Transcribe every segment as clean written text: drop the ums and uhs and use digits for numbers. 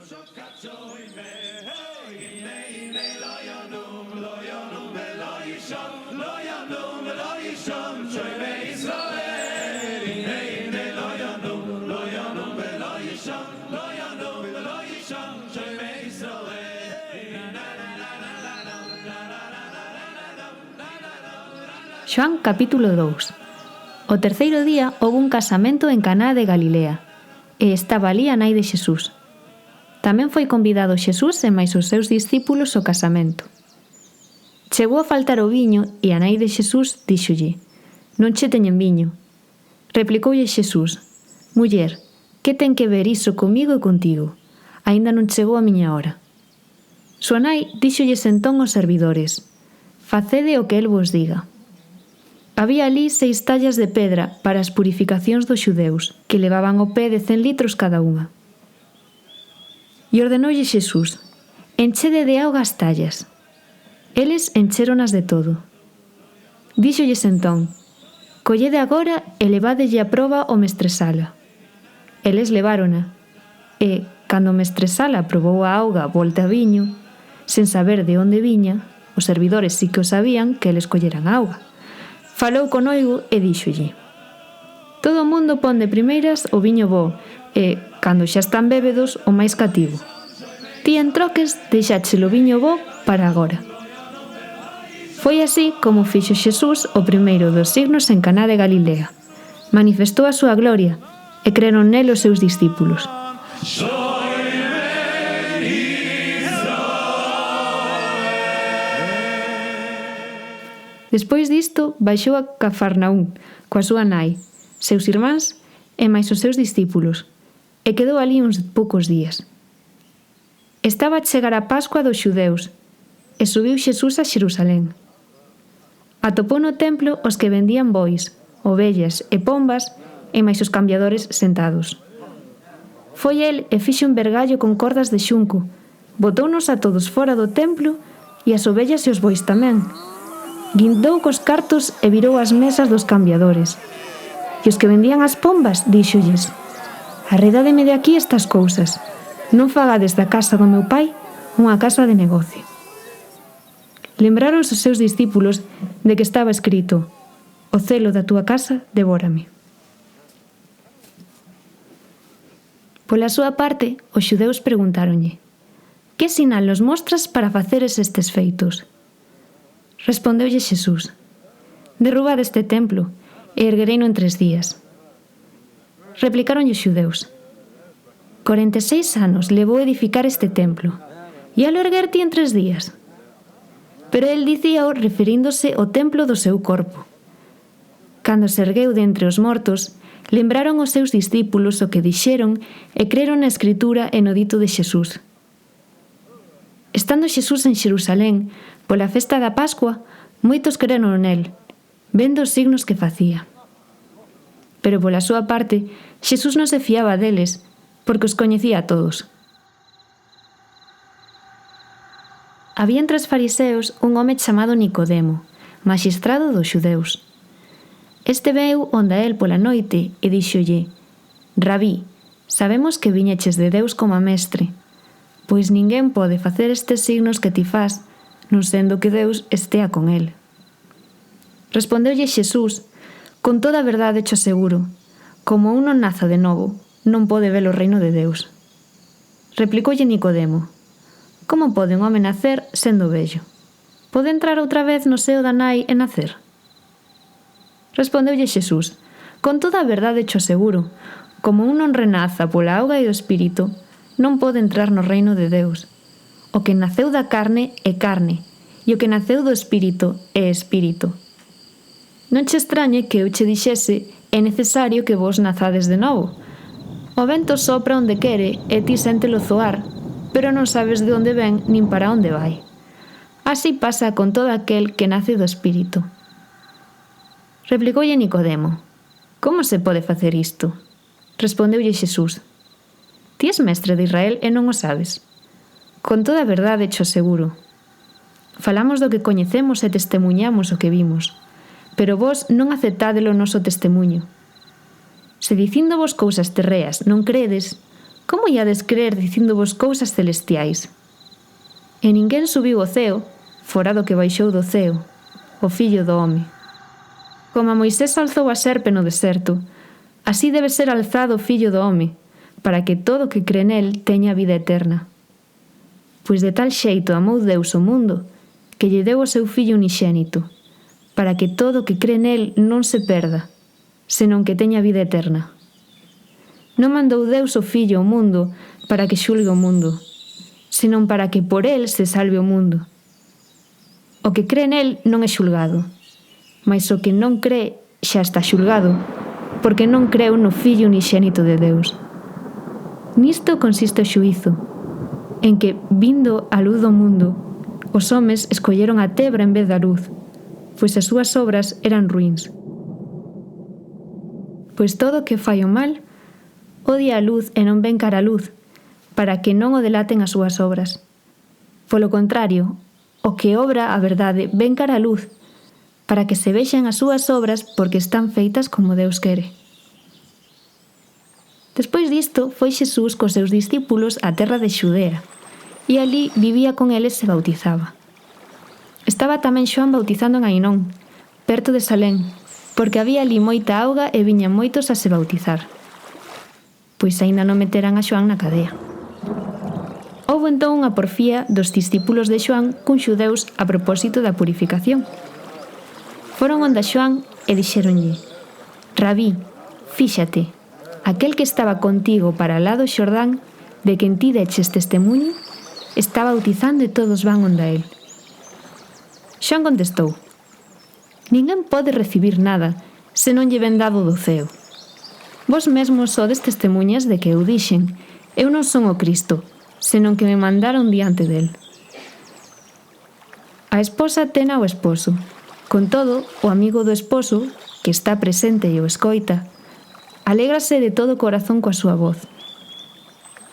Xoán capítulo 2. O terceiro día houve un casamento en Caná de Galilea, e estaba ali a nai de Xesús. Tamén foi convidado Xesús e máis os seus discípulos ao casamento. Chegou a faltar o viño e a nai de Xesús díxolle: «Non che teñen viño». Replicoulle Xesús: «Muller, que ten que ver iso comigo e contigo? Aínda non chegou a miña hora». Súa nai díxolles entón aos servidores: «Facede o que el vos diga». Había ali 6 tallas de pedra para as purificacións dos xudeus, que levaban o pé de 100 litros cada unha. E ordenoulle Xesús: «Enchede de auga as tallas». Eles enchéronas de todo. Díxolles entón: «Collede agora e levádelle a proba o mestresala». Eles levárona, e, cando o mestresala probou a auga volta a viño, sen saber de onde viña, os servidores sí que o sabían que eles colleran auga. Falou co noivo e díxolle: «Todo o mundo pon de primeiras o viño bo e, cando xa están bébedos, o máis cativo. Ti en troques deixáchelo viño bo para agora». Foi así como fixo Xesús o primeiro dos signos en Caná de Galilea. Manifestou a súa gloria e creron nel os seus discípulos. Despois disto, baixou a Cafarnaún coa súa nai, seus irmáns e máis os seus discípulos, e quedou ali uns poucos días. Estaba a chegar a Pascua dos xudeus, e subiu Xesús a Xerusalén. Atopou no templo os que vendían bois, ovellas e pombas e máis os cambiadores sentados. Foi el e fixo un vergallo con cordas de xunco, botounos a todos fora do templo e as ovellas e os bois tamén. Guindou cos cartos e virou as mesas dos cambiadores. E os que vendían as pombas, díxolles: «Arredádeme de aquí estas cousas. Non fagades da casa do meu pai unha casa de negocio». Lembraron os seus discípulos de que estaba escrito: «O celo da túa casa devórame». Pola súa parte, os xudeus preguntáronlle: «Que sinal nos mostras para faceres estes feitos?» Respondeulle Xesús: «Derrubad este templo e erguereino en 3 días». Replicaronlle os xudeus: 46 anos levou edificar este templo, e alo erguer ti en 3 días? Pero el dicíao referíndose ao templo do seu corpo. Cando se ergueu de entre os mortos, lembraron os seus discípulos o que dixeron e creron na Escritura e no dito de Xesús. Estando Xesús en Xerusalén, pola festa da Pascua, moitos creron nel, vendo os signos que facía. Pero pola súa parte, Xesús non se fiaba deles, porque os coñecía a todos. Había entre os fariseos un home chamado Nicodemo, maxistrado dos xudeus. Este veu onde a el pola noite e díxolle: «Rabí, sabemos que viñeches de Deus como mestre, pois ninguén pode facer estes signos que ti fas, non sendo que Deus estea con el». Respondeulle Xesús: «Con toda a verdade cho aseguro, como un non naza de novo, non pode ver o reino de Deus». Replicoulle Nicodemo: «Como pode un home nacer sendo vello? Pode entrar outra vez no seo da nai e nacer?» Respondeulle Xesús: «Con toda a verdade cho aseguro, como un non renaza pola auga e o Espírito, non pode entrar no reino de Deus. O que naceu da carne é carne, e o que naceu do Espírito é Espírito. Non che extrañe que eu che dixese: é necesario que vos nazades de novo. O vento sopra onde quere e ti séntelo zoar, pero non sabes de onde ven nin para onde vai. Así pasa con todo aquel que nace do Espírito». Replicoulle Nicodemo: «Como se pode facer isto?» Respondeulle Xesús: «Ti és mestre de Israel e non o sabes? Con toda a verdade cho aseguro. Falamos do que coñecemos e testemuñamos o que vimos, pero vos non aceptádelo o noso testemuño. Se dicíndovos cousas terreas non credes, Como iades crer dicíndovos cousas celestiais? E ninguén subiu ao ceo, fora do que baixou do ceo, o Fillo do home. Como a Moisés alzou a serpe no deserto, así debe ser alzado o Fillo do home, para que todo o que cre nel teña vida eterna. Pois de tal xeito amou Deus o mundo, que lle deu o seu Fillo unixénito, para que todo o que cre nel non se perda, senón que teña vida eterna. Non mandou Deus o Fillo ao mundo para que xulgue o mundo, senón para que por el se salve o mundo. O que cre nel non é xulgado, mas o que non cre xa está xulgado, porque non creu no Fillo unixénito de Deus. Nisto consiste o xuízo, en que, vindo a luz do mundo, os homes escolleron a tebra en vez da luz, pois as súas obras eran ruíns. Pois todo o que fai o mal odia a luz e non ven cara a luz, para que non o delaten as súas obras. Polo contrario, o que obra a verdade ven cara a luz, para que se vexan as súas obras porque están feitas como Deus quere. Despois disto, foi Xesús cos seus discípulos á terra de Xudea, e ali vivía con eles e bautizaba. Estaba tamén Xoán bautizando en Ainón, perto de Salén, porque había ali moita auga e viñan moitos a se bautizar. Pois aínda non meteran a Xoán na cadea. Houbo entón unha porfía dos discípulos de Xoán cun xudeus a propósito da purificación. Foron onde a Xoán e dixéronlle: Rabí, fíxate, aquel que estaba contigo para lá do Xordán, de quen ti deches testemuño, está bautizando e todos van onde a él. Xoán contestou: Ninguén pode recibir nada se non lle ven dado do ceo. Vos mesmos sodes testemuñas de que eu dixen: Eu non son o Cristo, senón que me mandaron diante del. A esposa tena o esposo. Con todo, o amigo do esposo, que está presente e o escoita, alégrase de todo o corazón coa súa voz.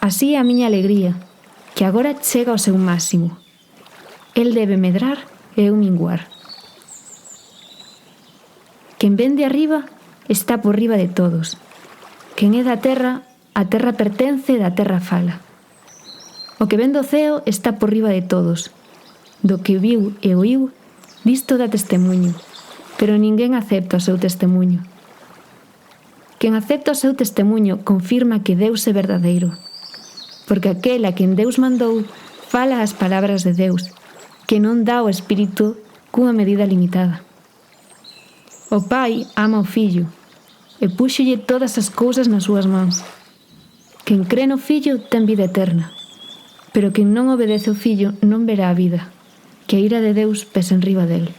Así é a miña alegría, que agora chega ao seu máximo. El debe medrar e eu minguar. Quen ven de arriba está por riba de todos. Quen é da terra, a terra pertence e da terra fala. O que ven do ceo está por riba de todos. Do que viu e oíu, disto dá testemuño, pero ninguén acepta o seu testemuño. Quen acepta o seu testemuño confirma que Deus é verdadeiro, porque aquel a quen Deus mandou fala as palabras de Deus, que non dá o Espírito cunha medida limitada. O Pai ama o Fillo, e púxolle todas as cousas nas súas mans. Quen cre no Fillo ten vida eterna, pero quen non obedece ao Fillo non verá a vida, que a ira de Deus pesa enriba del.